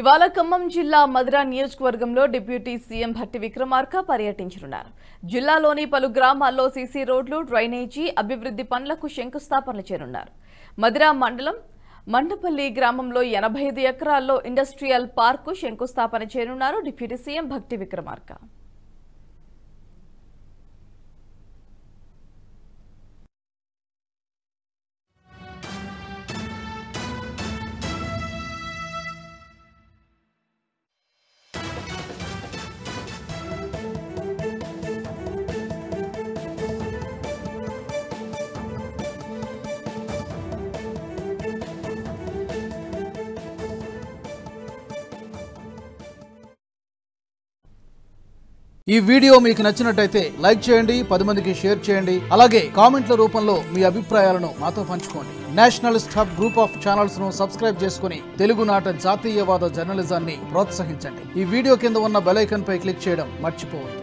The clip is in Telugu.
ఇవాళ ఖమ్మం జిల్లా మధుర నియోజకవర్గంలో డిప్యూటీ సీఎం భట్టి విక్రమార్క పర్యటించనున్నారు. జిల్లాలోని పలు గ్రామాల్లో సీసీ రోడ్లు, డ్రైనేజీ అభివృద్ధి పనులకు శంకుస్థాపనలు చేయనున్నారు. మధుర మండలం మండపల్లి గ్రామంలో 85 ఎకరాల్లో ఇండస్ట్రియల్ పార్కు శంకుస్థాపన చేయనున్నారు డిప్యూటీ సీఎం భట్టి విక్రమార్క. ఈ వీడియో మీకు నచ్చినట్టయితే లైక్ చేయండి, 10 మందికి షేర్ చేయండి. అలాగే కామెంట్ల రూపంలో మీ అభిప్రాయాలను మాతో పంచుకోండి. Nationalist hub group of channels ను సబ్స్క్రైబ్ చేసుకుని తెలుగునాట జాతీయవాద జర్నలిజాన్ని ప్రోత్సహించండి. ఈ వీడియో కింద ఉన్న బెల్ ఐకాన్ పై క్లిక్ చేయడం మర్చిపోవద్దు.